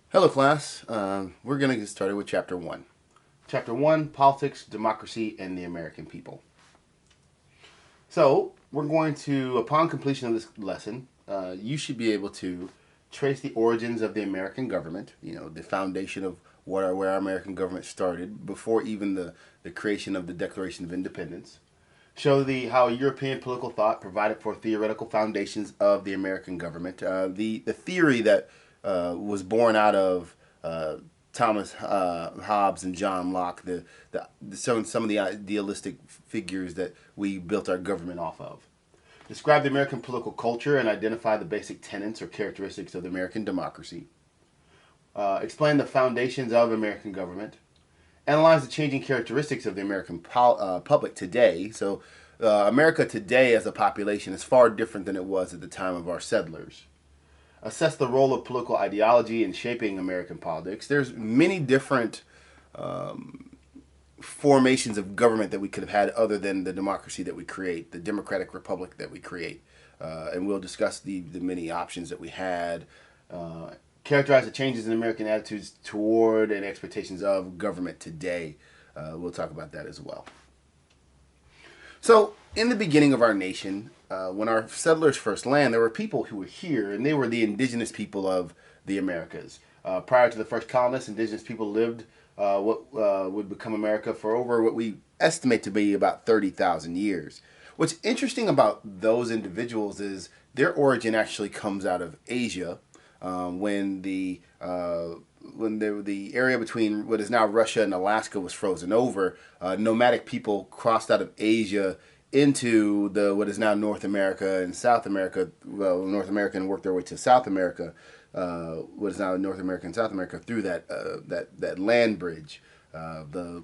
Hello, class. We're going to get started with Chapter 1. Chapter 1, Politics, Democracy, and the American People. So, we're going to, upon completion of this lesson, you should be able to trace the origins of the American government, the foundation of where our American government started before even the creation of the Declaration of Independence. Show how European political thought provided for theoretical foundations of the American government. The theory that was born out of Thomas Hobbes and John Locke, some of the idealistic figures that we built our government off of. Describe the American political culture and identify the basic tenets or characteristics of the American democracy. Explain the foundations of American government. Analyze the changing characteristics of the American public today. So, America today as a population is far different than it was at the time of our settlers. Assess the role of political ideology in shaping American politics. There's many different formations of government that we could have had other than the democracy that we create, the democratic republic that we create. And we'll discuss the many options that we had. Characterize the changes in American attitudes toward and expectations of government today. We'll talk about that as well. So, in the beginning of our nation, when our settlers first landed, there were people who were here, and they were the indigenous people of the Americas. Prior to the first colonists, indigenous people lived what would become America for over what we estimate to be about 30,000 years. What's interesting about those individuals is their origin actually comes out of Asia, when the area between what is now Russia and Alaska was frozen over. Nomadic people crossed out of Asia into what is now North America and South America. Well, North America, and worked their way to South America. What is now North America and South America through that land bridge. The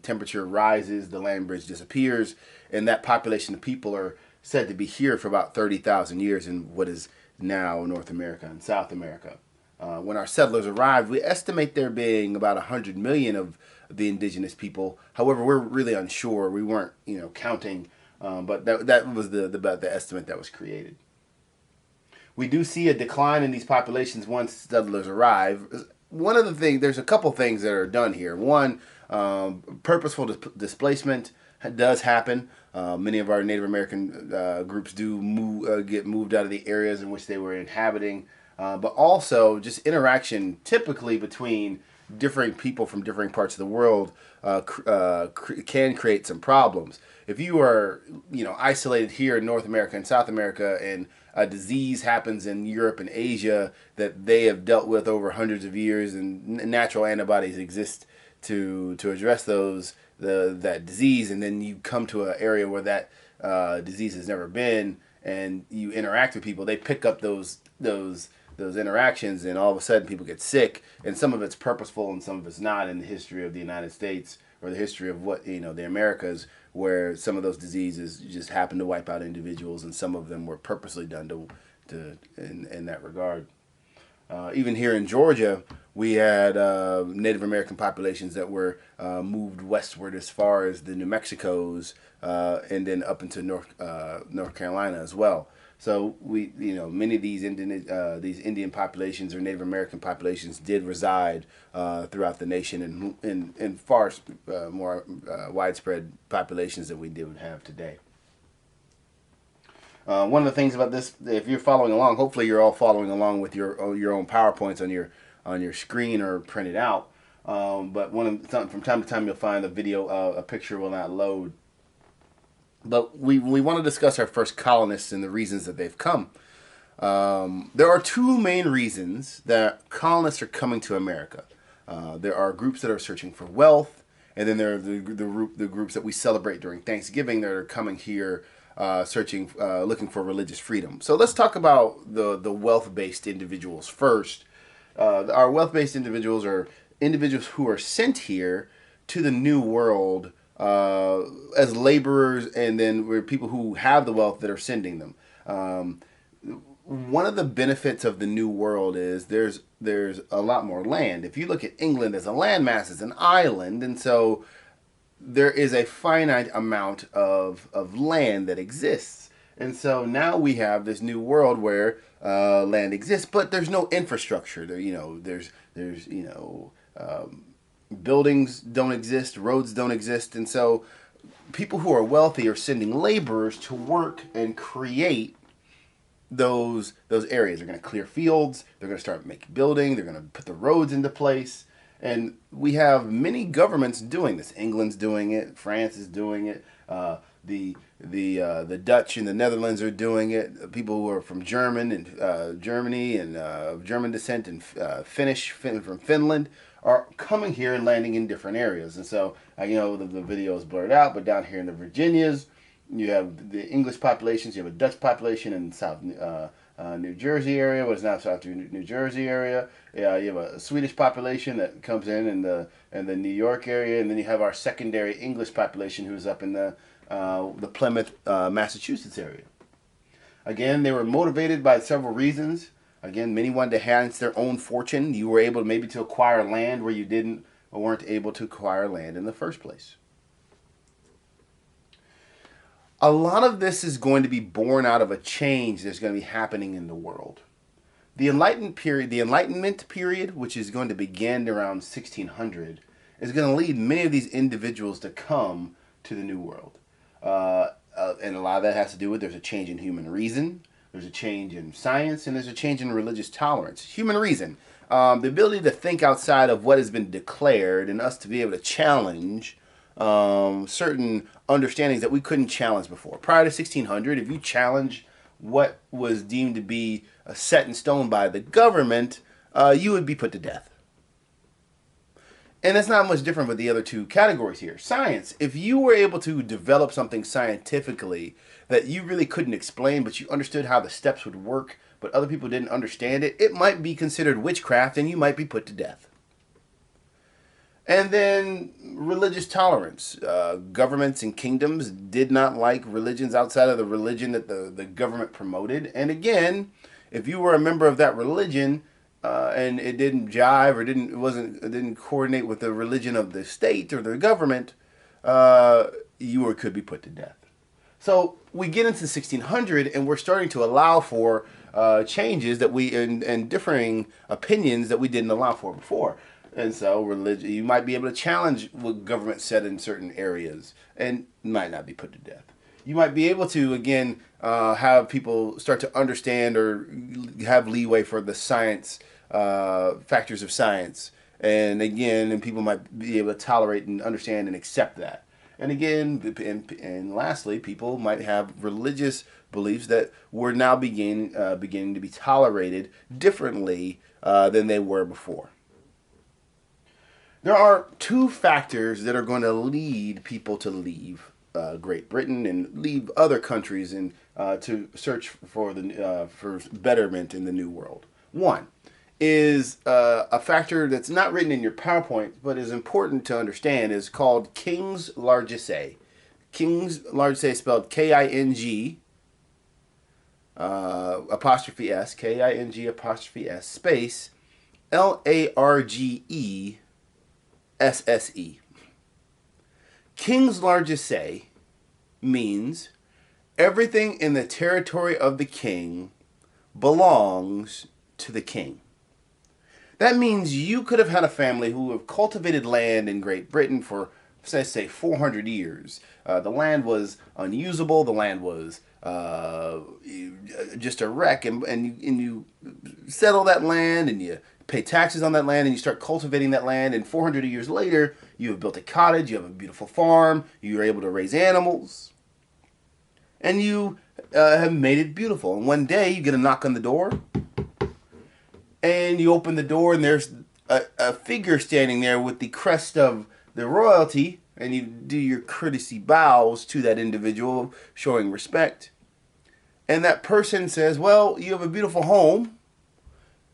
temperature rises, the land bridge disappears, and that population of people are said to be here for about 30,000 years in what is now North America and South America. When our settlers arrived, we estimate there being about 100 million of the indigenous people. However, we're really unsure. We weren't, counting, but that was the estimate that was created. We do see a decline in these populations once settlers arrive. One of the things, there's a couple things that are done here. One, purposeful displacement does happen. Many of our Native American groups do get moved out of the areas in which they were inhabiting, but also just interaction typically between different people from different parts of the world can create some problems. If you are, isolated here in North America and South America, and a disease happens in Europe and Asia that they have dealt with over hundreds of years, and natural antibodies exist to address that disease, and then you come to an area where that disease has never been, and you interact with people, they pick up those interactions, and all of a sudden people get sick, and some of it's purposeful and some of it's not in the history of the United States or the history of the Americas, where some of those diseases just happen to wipe out individuals, and some of them were purposely done in that regard. Even here in Georgia, we had Native American populations that were moved westward as far as the New Mexicos, and then up into North Carolina as well. So many of these Indian populations or Native American populations did reside throughout the nation in far more widespread populations than we did have today. One of the things about this, if you're following along, hopefully you're all following along with your own PowerPoints on your screen or printed out. But from time to time you'll find a picture will not load. But we want to discuss our first colonists and the reasons that they've come. There are two main reasons that colonists are coming to America. There are groups that are searching for wealth, and then there are the groups that we celebrate during Thanksgiving that are coming here looking for religious freedom. So let's talk about the wealth-based individuals first. Our wealth-based individuals are individuals who are sent here to the New World as laborers, and then we're people who have the wealth that are sending them. One of the benefits of the New World is there's a lot more land. If you look at England as a landmass, it's an island, and so there is a finite amount of land that exists. And so now we have this new world where land exists, but there's no infrastructure. There, there's buildings don't exist, roads don't exist, and so people who are wealthy are sending laborers to work and create those areas. They're going to clear fields. They're going to start making building. They're going to put the roads into place. And we have many governments doing this. England's doing it. France is doing it. The Dutch and the Netherlands are doing it. People who are from Germany and German descent and Finnish from Finland are coming here and landing in different areas. And so the video is blurred out, but down here in the Virginias, you have the English populations. You have a Dutch population in South New Jersey area, what is now South New Jersey area. Yeah, you have a Swedish population that comes in the New York area, and then you have our secondary English population who's up in the Plymouth, Massachusetts area. Again, they were motivated by several reasons. Again, many wanted to enhance their own fortune. You were able to acquire land where you didn't or weren't able to acquire land in the first place. A lot of this is going to be born out of a change that's going to be happening in the world. The Enlightenment period, which is going to begin around 1600, is going to lead many of these individuals to come to the New World. And a lot of that has to do with there's a change in human reason, there's a change in science, and there's a change in religious tolerance. Human reason, the ability to think outside of what has been declared and us to be able to challenge certain understandings that we couldn't challenge before. Prior to 1600, if you challenge what was deemed to be set in stone by the government, you would be put to death. And that's not much different with the other two categories here. Science, if you were able to develop something scientifically that you really couldn't explain, but you understood how the steps would work, but other people didn't understand it, it might be considered witchcraft and you might be put to death. And then religious tolerance. Governments and kingdoms did not like religions outside of the religion that the government promoted. And again, if you were a member of that religion and it didn't jive or didn't coordinate with the religion of the state or the government, you could be put to death. So we get into 1600 and we're starting to allow for changes that and differing opinions that we didn't allow for before. And so religion, you might be able to challenge what government said in certain areas and might not be put to death. You might be able to, again, have people start to understand or have leeway for the science, factors of science. And again, and people might be able to tolerate and understand and accept that. And again, and lastly, people might have religious beliefs that were now beginning to be tolerated differently than they were before. There are two factors that are going to lead people to leave Great Britain and leave other countries and to search for for betterment in the New World. One is a factor that's not written in your PowerPoint, but is important to understand, is called King's Largesse. King's Largesse spelled K-I-N-G apostrophe S, K-I-N-G apostrophe S space L-A-R-G-E SSE. King's Largesse means everything in the territory of the king belongs to the king. That means you could have had a family who have cultivated land in Great Britain for, let's say, 400 years. The land was unusable. The land was just a wreck. And you settle that land and you pay taxes on that land and you start cultivating that land, and 400 years later you have built a cottage, you have a beautiful farm, you're able to raise animals, and you have made it beautiful. And one day you get a knock on the door and you open the door and there's a figure standing there with the crest of the royalty, and you do your courtesy bows to that individual, showing respect. And that person says, well, you have a beautiful home,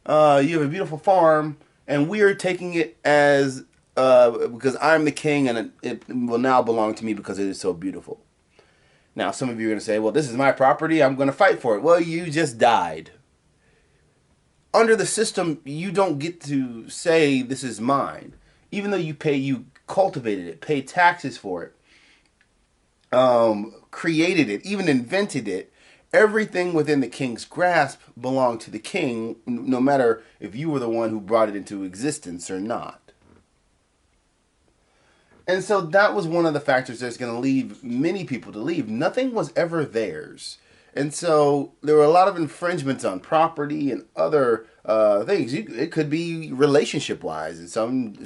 you have a beautiful farm, and we are taking it as because I'm the king and it will now belong to me because it is so beautiful. Now, some of you are going to say, well, this is my property, I'm going to fight for it. Well, you just died. Under the system, you don't get to say this is mine. Even though you cultivated it, paid taxes for it, created it, even invented it, Everything within the king's grasp belonged to the king, no matter if you were the one who brought it into existence or not. And so that was one of the factors that's going to lead many people to leave. Nothing was ever theirs. And so there were a lot of infringements on property and other things. It could be relationship wise. And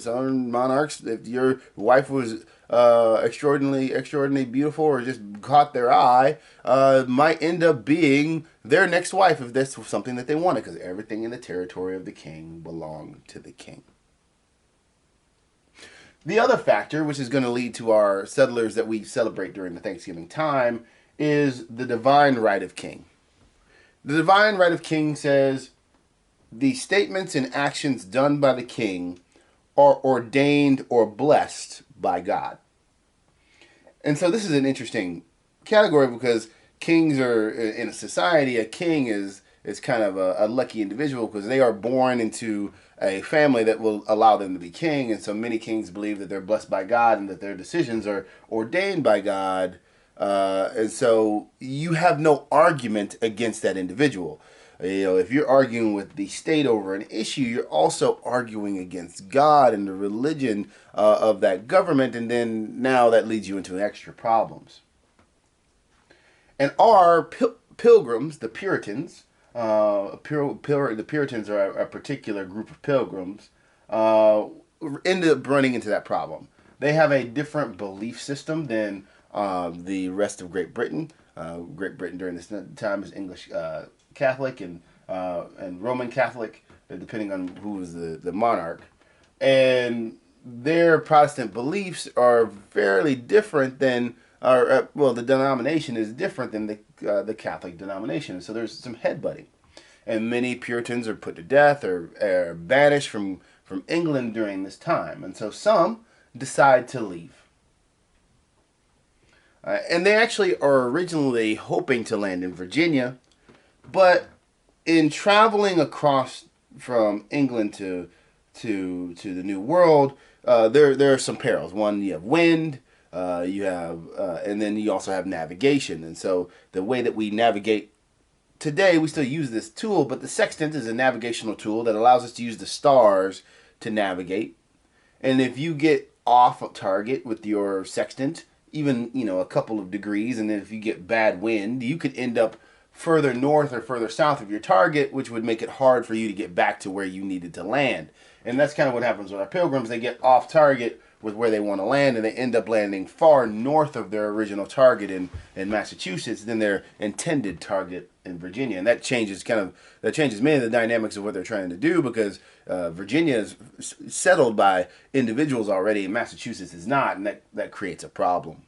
some monarchs, if your wife was extraordinarily beautiful or just caught their eye, might end up being their next wife if this was something that they wanted, because everything in the territory of the king belonged to the king. The other factor, which is going to lead to our settlers that we celebrate during the Thanksgiving time, is the divine right of king. The divine right of king says the statements and actions done by the king are ordained or blessed by God. And so this is an interesting category because kings are, in a society, a king is kind of a lucky individual because they are born into a family that will allow them to be king. And so many kings believe that they're blessed by God and that their decisions are ordained by God. And so you have no argument against that individual. If you're arguing with the state over an issue, you're also arguing against God and the religion of that government. And then now that leads you into extra problems. And our pilgrims, the Puritans, the Puritans are a particular group of pilgrims, ended up running into that problem. They have a different belief system than the rest of Great Britain. Great Britain during this time is English Catholic and Roman Catholic, depending on who was the monarch. And their Protestant beliefs are fairly different than, the denomination is different than the Catholic denomination. So there's some headbutting. And many Puritans are put to death or banished from England during this time. And so some decide to leave. And they actually are originally hoping to land in Virginia, but in traveling across from England to the New World, there are some perils. One, you have wind, and then you also have navigation. And so the way that we navigate today, we still use this tool, but the sextant is a navigational tool that allows us to use the stars to navigate. And if you get off target with your sextant, even a couple of degrees, and then if you get bad wind, you could end up further north or further south of your target, which would make it hard for you to get back to where you needed to land. And that's kind of what happens with our pilgrims. They get off target with where they want to land, and they end up landing far north of their original target in Massachusetts than their intended target in Virginia. And that changes many of the dynamics of what they're trying to do, because Virginia is settled by individuals already, and Massachusetts is not, and that creates a problem.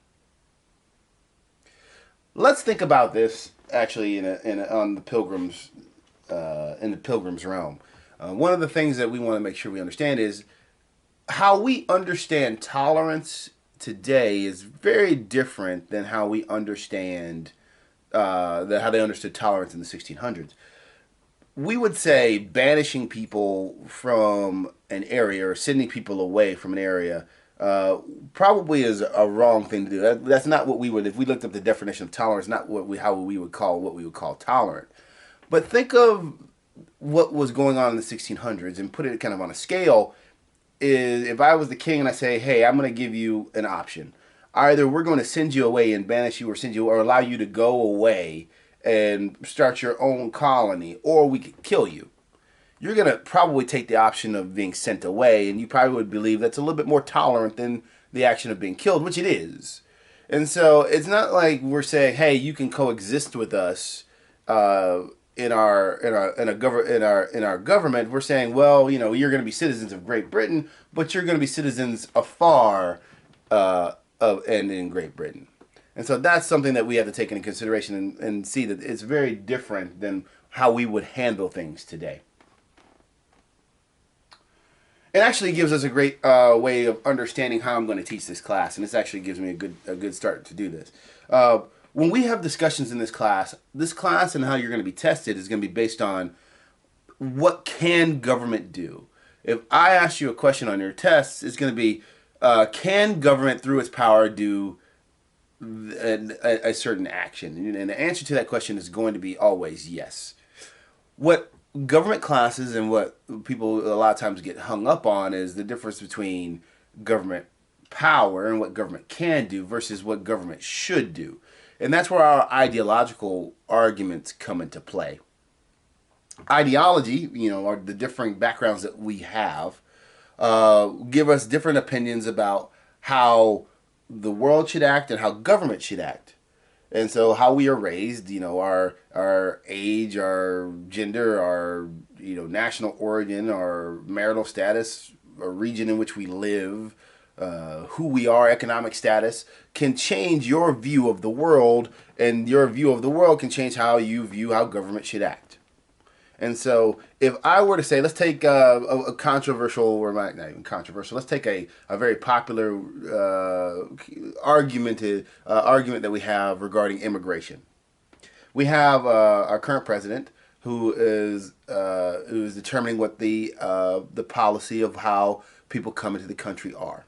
Let's think about this actually on the pilgrims in the pilgrims realm. One of the things that we want to make sure we understand is how we understand tolerance today is very different than how we understand how they understood tolerance in the 1600s. We would say banishing people from an area or sending people away from an area probably is a wrong thing to do. That's not what we would, if we looked up the definition of tolerance, not how we would call tolerant. But think of what was going on in the 1600s and put it kind of on a scale. Is if I was the king and I say, hey, I'm going to give you an option. Either we're going to send you away and banish you, or allow you to go away and start your own colony, or we could kill you. You're going to probably take the option of being sent away, and you probably would believe that's a little bit more tolerant than the action of being killed, which it is. And so it's not like we're saying, hey, you can coexist with us in our government. We're saying, well, you're going to be citizens of Great Britain, but you're going to be citizens afar and in Great Britain. And so that's something that we have to take into consideration and see that it's very different than how we would handle things today. It actually gives us a great way of understanding how I'm going to teach this class, and this actually gives me a good start to do this. When we have discussions in this class and how you're going to be tested is going to be based on what can government do. If I ask you a question on your tests, it's going to be, can government through its power do a certain action? And the answer to that question is going to be always yes. What government classes and what people a lot of times get hung up on is the difference between government power and what government can do versus what government should do. And that's where our ideological arguments come into play. Ideology, are the differing backgrounds that we have, give us different opinions about how the world should act and how government should act. And so how we are raised, our age, our gender, our national origin, our marital status, our region in which we live, who we are, economic status, can change your view of the world, and your view of the world can change how you view how government should act. And so, if I were to say, let's take a controversial, or not even controversial, let's take a very popular argument that we have regarding immigration. We have our current president who is determining what the policy of how people come into the country are.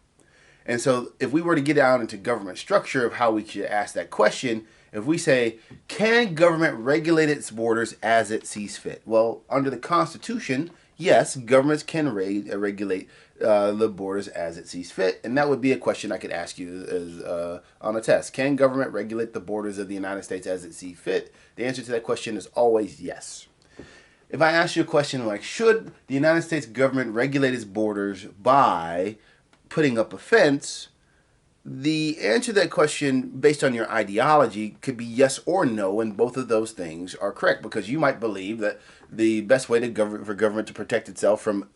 And so, if we were to get down into government structure of how we should ask that question, if we say, can government regulate its borders as it sees fit? Well, under the Constitution, yes, governments can regulate the borders as it sees fit. And that would be a question I could ask you as, on a test. Can government regulate the borders of the United States as it sees fit? The answer to that question is always yes. If I ask you a question like, should the United States government regulate its borders by putting up a fence? The answer to that question, based on your ideology, could be yes or no, and both of those things are correct, because you might believe that the best way for government to protect itself from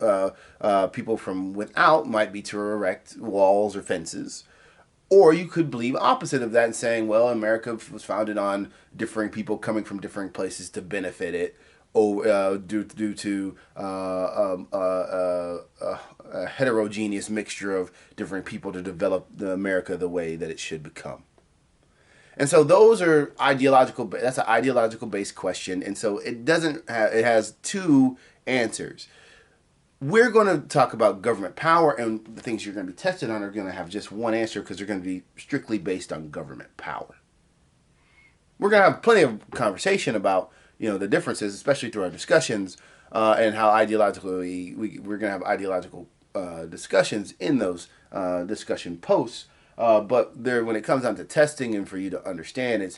people from without might be to erect walls or fences. Or you could believe opposite of that and saying, well, America was founded on differing people coming from different places to benefit it, due to a heterogeneous mixture of different people to develop the America the way that it should become. And so those are ideological. That's an ideological based question, and so it has two answers. We're going to talk about government power, and the things you're going to be tested on are going to have just one answer because they're going to be strictly based on government power. We're going to have plenty of conversation about the differences, especially through our discussions, and how ideologically we're going to have ideological discussions in those discussion posts. But when it comes down to testing and for you to understand, a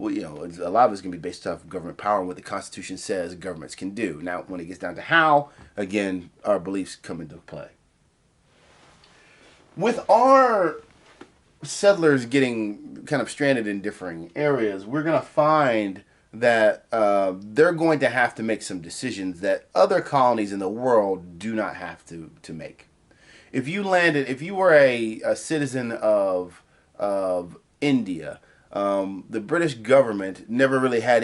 lot of it's going to be based off government power and what the Constitution says governments can do. Now, when it gets down to how, again, our beliefs come into play. With our settlers getting kind of stranded in differing areas, we're going to find that they're going to have to make some decisions that other colonies in the world do not have to make. If you were a citizen of India, the British government never really had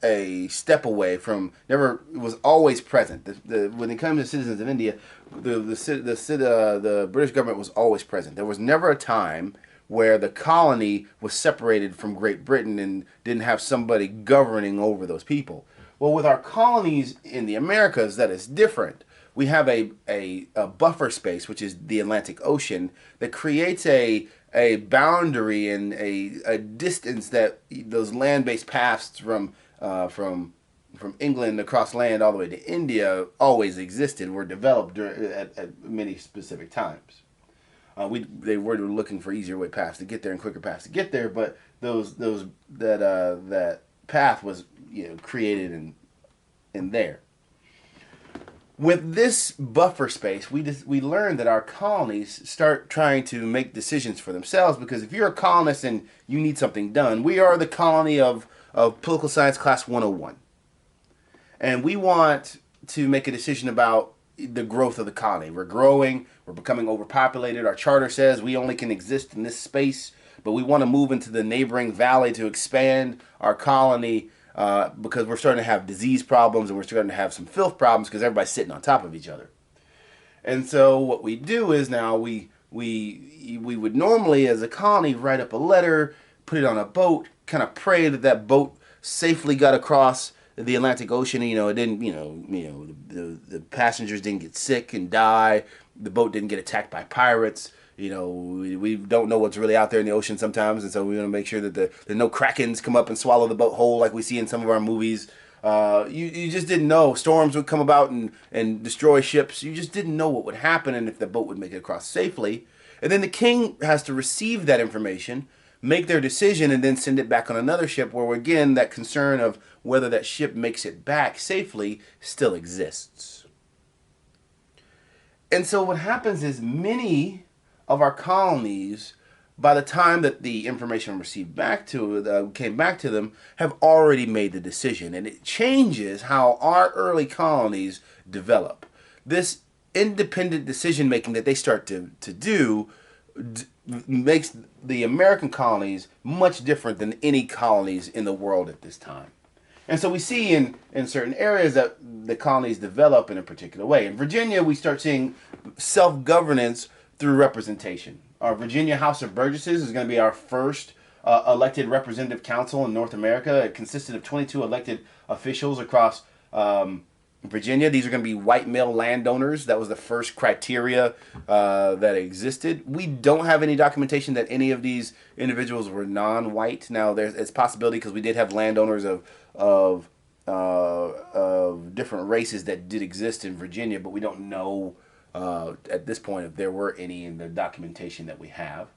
a step away from, was always present. When it comes to citizens of India, the British government was always present. There was never a time where the colony was separated from Great Britain and didn't have somebody governing over those people. Well, with our colonies in the Americas, that is different. We have a buffer space, which is the Atlantic Ocean, that creates a boundary and a distance that those land-based paths from England across land all the way to India always existed, were developed at many specific times. They were looking for easier way paths to get there and quicker paths to get there, but that path was created in there. With this buffer space, we learned that our colonies start trying to make decisions for themselves, because if you're a colonist and you need something done, we are the colony of Political Science Class 101. And we want to make a decision about the growth of the colony. We're growing, we're becoming overpopulated. Our charter says we only can exist in this space, but we want to move into the neighboring valley to expand our colony because we're starting to have disease problems and we're starting to have some filth problems because everybody's sitting on top of each other. And so what we do is now we would normally, as a colony, write up a letter, put it on a boat, kind of pray that that boat safely got across the Atlantic Ocean. It didn't, the passengers didn't get sick and die. The boat didn't get attacked by pirates. we don't know what's really out there in the ocean sometimes, and so we want to make sure that there no krakens come up and swallow the boat whole like we see in some of our movies. You just didn't know storms would come about and destroy ships. You just didn't know what would happen and if the boat would make it across safely. And then the king has to receive that information, make their decision, and then send it back on another ship where, again, that concern of whether that ship makes it back safely still exists. And so what happens is many of our colonies, by the time that the information received came back to them, have already made the decision. And it changes how our early colonies develop. This independent decision making that they start to do makes the American colonies much different than any colonies in the world at this time. And so we see in certain areas that the colonies develop in a particular way. In Virginia, we start seeing self-governance through representation. Our Virginia House of Burgesses is going to be our first elected representative council in North America. It consisted of 22 elected officials across Virginia. These are going to be white male landowners. That was the first criteria that existed. We don't have any documentation that any of these individuals were non-white. Now, it's a possibility because we did have landowners of different races that did exist in Virginia, but we don't know at this point if there were any in the documentation that we have.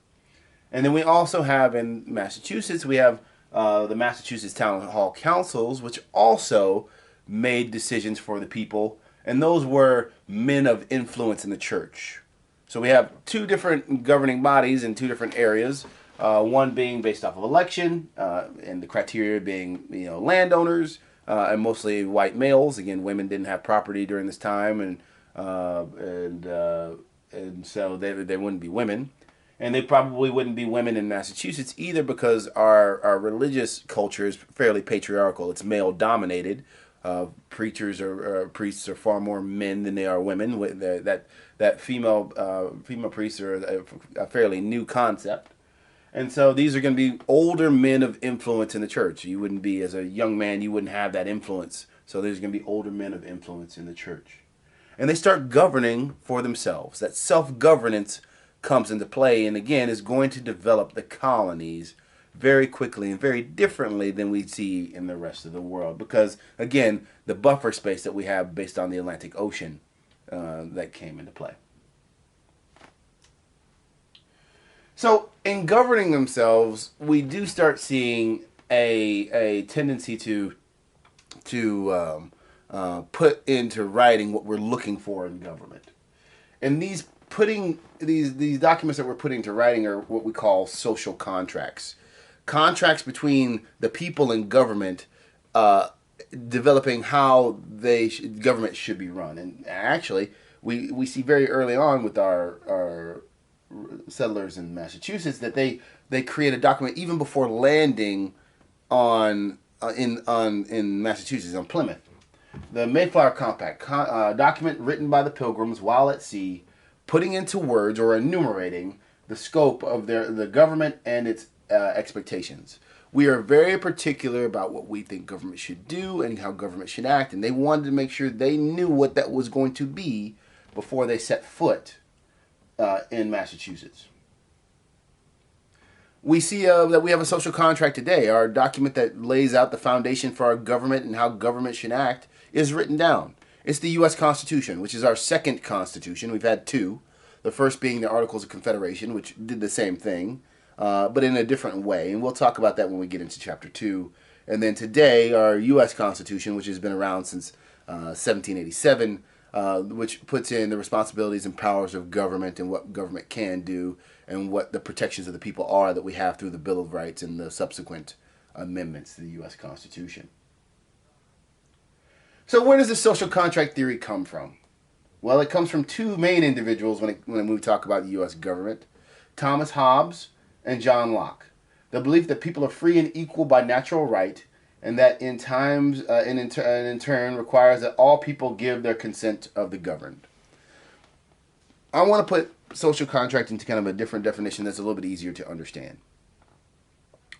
And then we also have in Massachusetts, we have the Massachusetts Town Hall Councils, which also made decisions for the people, and those were men of influence in the church. So we have two different governing bodies in two different areas, one being based off of election, and the criteria being landowners, and mostly white males. Again, women didn't have property during this time, and so they wouldn't be women. And they probably wouldn't be women in Massachusetts either, because our religious culture is fairly patriarchal. It's male dominated. Preachers or priests are far more men than they are women. That female priests are a fairly new concept, and so these are going to be older men of influence in the church. You wouldn't be, as a young man, you wouldn't have that influence. So there's going to be older men of influence in the church, and they start governing for themselves. That self-governance comes into play, and again is going to develop the colonies very quickly and very differently than we see in the rest of the world, because again, the buffer space that we have based on the Atlantic Ocean that came into play. So in governing themselves, we do start seeing a tendency to put into writing what we're looking for in government. And these documents that we're putting to writing are what we call social contracts. Contracts between the people and government, developing how government should be run. And actually, we see very early on with our settlers in Massachusetts that they create a document even before landing in Massachusetts, on Plymouth. The Mayflower Compact, document written by the Pilgrims while at sea, putting into words or enumerating the scope of the government and its expectations. We are very particular about what we think government should do and how government should act, and they wanted to make sure they knew what that was going to be before they set foot in Massachusetts. We see that we have a social contract today. Our document that lays out the foundation for our government and how government should act is written down. It's the U.S. Constitution, which is our second constitution. We've had two. The first being the Articles of Confederation, which did the same thing, but in a different way. And we'll talk about that when we get into Chapter 2. And then today, our U.S. Constitution, which has been around since 1787, which puts in the responsibilities and powers of government and what government can do and what the protections of the people are that we have through the Bill of Rights and the subsequent amendments to the U.S. Constitution. So where does the social contract theory come from? Well, it comes from two main individuals when we talk about the U.S. government, Thomas Hobbes and John Locke. The belief that people are free and equal by natural right, and that in turn requires that all people give their consent of the governed. I want to put social contract into kind of a different definition that's a little bit easier to understand.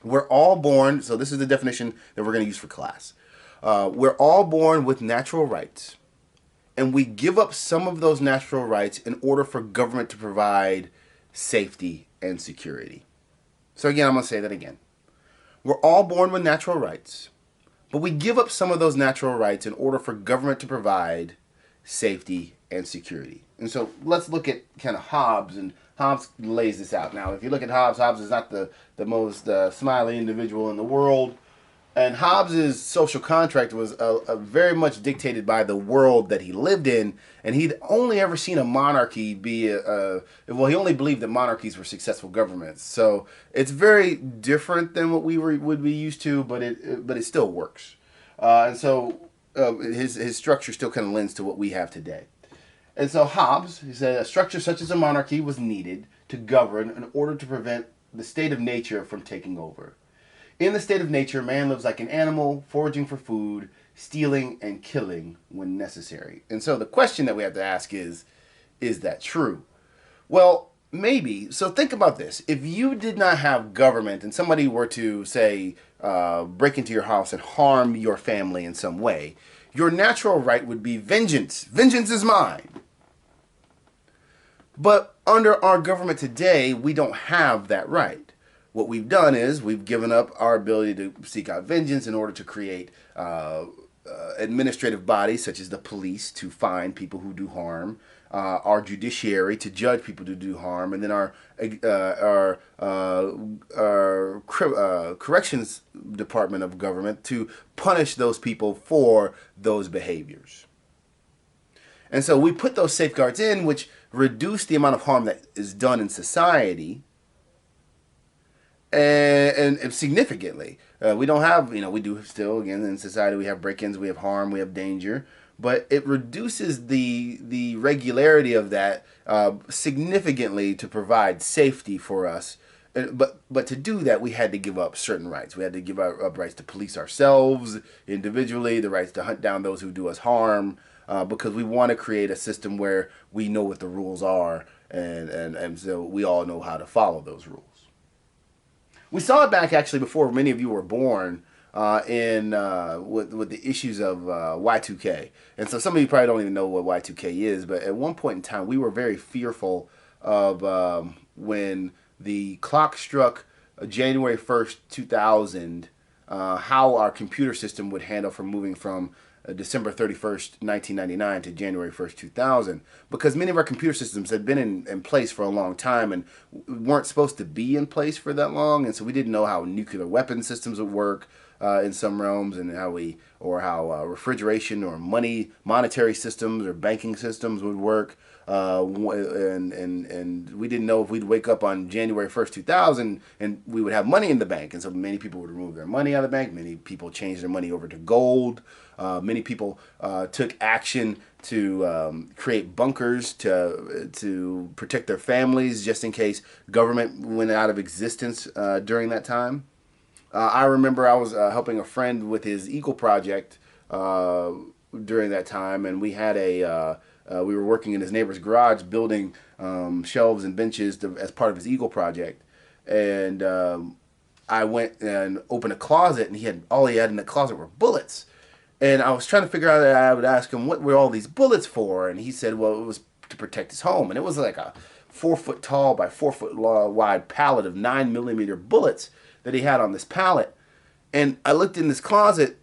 We're all born, so this is the definition that we're going to use for class. We're all born with natural rights, and we give up some of those natural rights in order for government to provide safety, and security. So again, I'm going to say that again. We're all born with natural rights, but we give up some of those natural rights in order for government to provide safety and security. And so let's look at kind of Hobbes, and Hobbes lays this out. Now, if you look at Hobbes, Hobbes is not the most smiley individual in the world. And Hobbes's social contract was very much dictated by the world that he lived in, and he'd only ever seen a monarchy be well, he only believed that monarchies were successful governments. So it's very different than what we would be used to, but it still works. And so his structure still kind of lends to what we have today. And so Hobbes, he said, a structure such as a monarchy was needed to govern in order to prevent the state of nature from taking over. In the state of nature, man lives like an animal, foraging for food, stealing and killing when necessary. And so the question that we have to ask is that true? Well, maybe. So think about this. If you did not have government and somebody were to, say, break into your house and harm your family in some way, your natural right would be vengeance. Vengeance is mine. But under our government today, we don't have that right. What we've done is we've given up our ability to seek out vengeance in order to create administrative bodies such as the police to find people who do harm, our judiciary to judge people who do harm, and then our corrections department of government to punish those people for those behaviors. And so we put those safeguards in, which reduce the amount of harm that is done in society. And significantly, we don't have, we do still, again, in society, we have break-ins, we have harm, we have danger, but it reduces the regularity of that significantly to provide safety for us. But to do that, we had to give up certain rights. We had to give up rights to police ourselves individually, the rights to hunt down those who do us harm, because we want to create a system where we know what the rules are, and so we all know how to follow those rules. We saw it back actually before many of you were born with the issues of Y2K. And so some of you probably don't even know what Y2K is, but at one point in time we were very fearful of when the clock struck January 1st, 2000, how our computer system would handle from moving from December 31st, 1999 to January 1st, 2000, because many of our computer systems had been in place for a long time and weren't supposed to be in place for that long, and so we didn't know how nuclear weapon systems would work in some realms, and how refrigeration or monetary systems or banking systems would work. And we didn't know if we'd wake up on January 1st, 2000 and we would have money in the bank. And so many people would remove their money out of the bank. Many people changed their money over to gold. Many people took action to create bunkers to protect their families just in case government went out of existence during that time. I remember I was helping a friend with his Eagle project during that time, and we had we were working in his neighbor's garage building shelves and benches as part of his Eagle project. And I went and opened a closet, and all he had in the closet were bullets. And I was trying to figure out, I would ask him, what were all these bullets for? And he said, well, it was to protect his home. And it was like a 4-foot tall by 4-foot wide pallet of 9mm bullets that he had on this pallet. And I looked in this closet,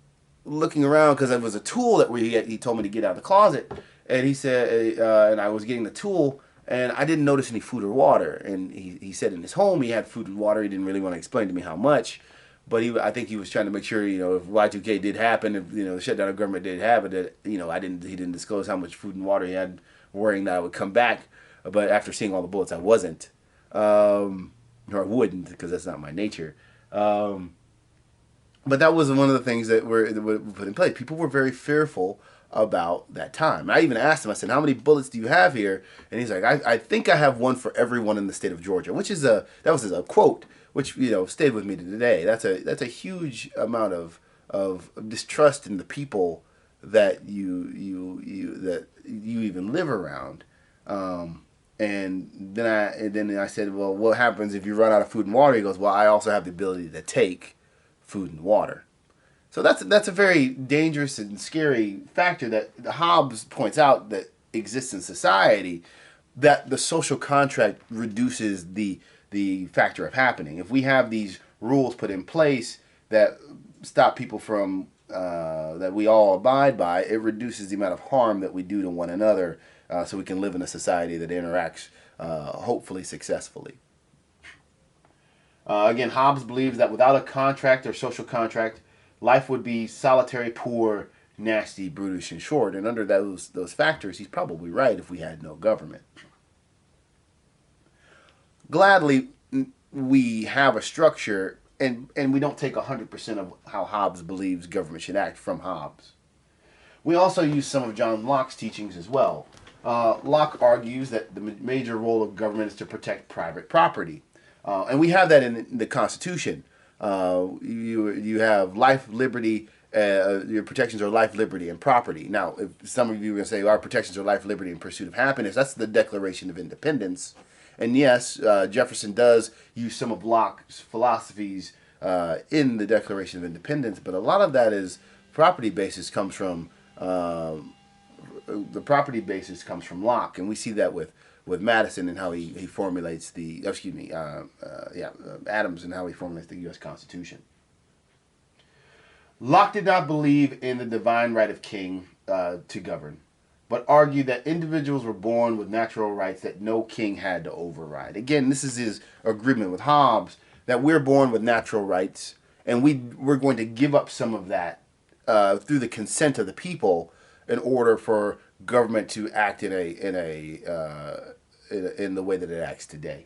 looking around, because it was a tool that he told me to get out of the closet. And he said, and I was getting the tool, and I didn't notice any food or water. And he said in his home he had food and water. He didn't really want to explain to me how much, but I think he was trying to make sure, if Y2K did happen, if the shutdown of government did happen, that he didn't disclose how much food and water he had, worrying that I would come back. But after seeing all the bullets, I wasn't, or I wouldn't, because that's not my nature. But that was one of the things that were put in place. People were very fearful about that time. I even asked him, I said, how many bullets do you have here? And he's like, I think I have one for everyone in the state of Georgia, which is that was a quote, which, stayed with me today. That's a huge amount of distrust in the people that you even live around. And then I said, well, what happens if you run out of food and water? He goes, well, I also have the ability to take food and water. So that's a very dangerous and scary factor that Hobbes points out that exists in society. that the social contract reduces the factor of happening. If we have these rules put in place that stop people from that we all abide by, it reduces the amount of harm that we do to one another, so we can live in a society that interacts hopefully successfully. Again, Hobbes believes that without a contract or social contract, life would be solitary, poor, nasty, brutish, and short. And under those factors, he's probably right if we had no government. Gladly, we have a structure, and we don't take 100% of how Hobbes believes government should act from Hobbes. We also use some of John Locke's teachings as well. Locke argues that the major role of government is to protect private property. And we have that in the Constitution. You have life, liberty, your protections are life, liberty, and property. Now, if some of you are going to say our protections are life, liberty, and pursuit of happiness, that's the Declaration of Independence. And yes, Jefferson does use some of Locke's philosophies in the Declaration of Independence, but a lot of that is property basis comes from the property basis comes from Locke, and we see that with Madison and how he formulates the Adams and how he formulates the U.S. Constitution. Locke did not believe in the divine right of king to govern, but argued that individuals were born with natural rights that no king had to override. Again, this is his agreement with Hobbes that we're born with natural rights, and we're going to give up some of that through the consent of the people in order for government to act in the way that it acts today.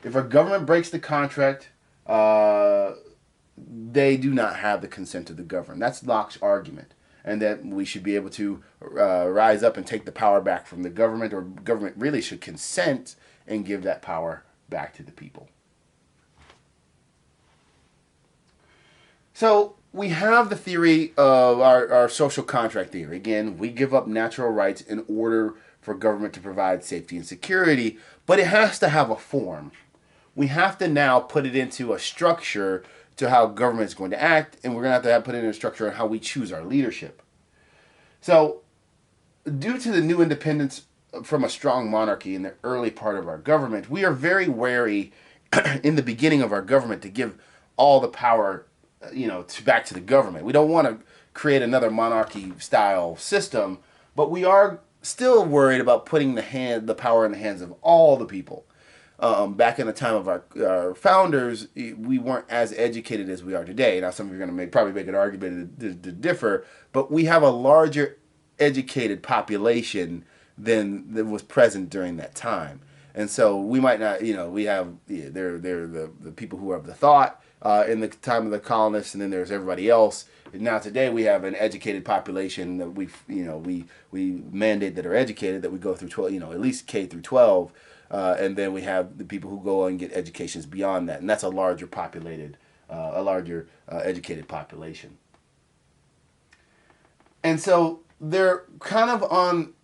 If a government breaks the contract, they do not have the consent of the governed. That's Locke's argument, and that we should be able to rise up and take the power back from the government, or government really should consent and give that power back to the people. So we have the theory of our social contract theory. Again, we give up natural rights in order for government to provide safety and security, but it has to have a form. We have to now put it into a structure to how government is going to act, and we're going to have put it in a structure on how we choose our leadership. So, due to the new independence from a strong monarchy in the early part of our government, we are very wary in the beginning of our government to give all the power back to the government. We don't want to create another monarchy style system, but we are still worried about putting the power in the hands of all the people. Back in the time of our founders, we weren't as educated as we are today. Now, some of you are going to probably make an argument to differ, but we have a larger educated population than was present during that time. And so we might not, we have they're the people who have the thought in the time of the colonists, and then there's everybody else. And now today we have an educated population that we mandate that are educated, that we go through 12, at least K through 12, and then we have the people who go and get educations beyond that, and that's a larger educated population. And so they're kind of on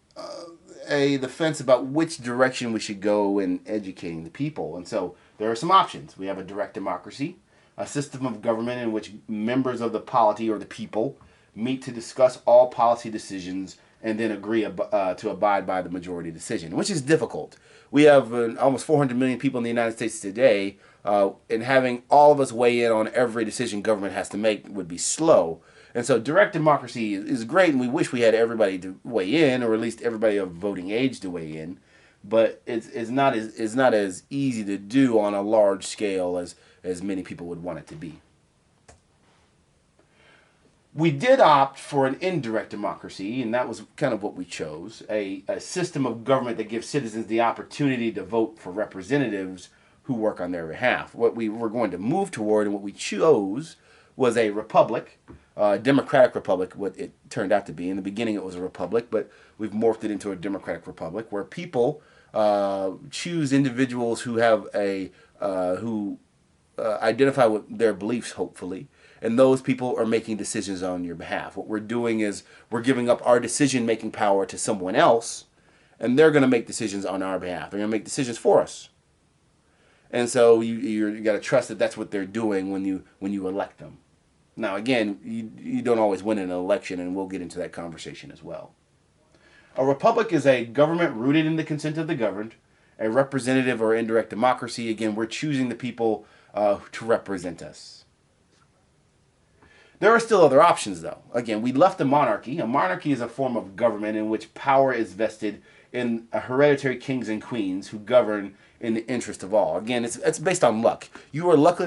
the fence about which direction we should go in educating the people. And so there are some options. We have a direct democracy, a system of government in which members of the polity or the people meet to discuss all policy decisions and then agree to abide by the majority decision, which is difficult. We have almost 400 million people in the United States today, and having all of us weigh in on every decision government has to make would be slow. And so direct democracy is great, and we wish we had everybody to weigh in, or at least everybody of voting age to weigh in. But it's not as easy to do on a large scale as many people would want it to be. We did opt for an indirect democracy, and that was kind of what we chose, a system of government that gives citizens the opportunity to vote for representatives who work on their behalf. What we were going to move toward and what we chose was a republic, democratic republic, what it turned out to be. In the beginning it was a republic, but we've morphed it into a democratic republic where people choose individuals who have who identify with their beliefs, hopefully, and those people are making decisions on your behalf. What we're doing is we're giving up our decision-making power to someone else, and they're going to make decisions on our behalf. They're going to make decisions for us. And so you got to trust that that's what they're doing when you elect them. Now, again, you don't always win an election, and we'll get into that conversation as well. A republic is a government rooted in the consent of the governed, a representative or indirect democracy. Again, we're choosing the people to represent us. There are still other options, though. Again, we left the monarchy. A monarchy is a form of government in which power is vested in hereditary kings and queens who govern in the interest of all. Again, it's based on luck. You are luckily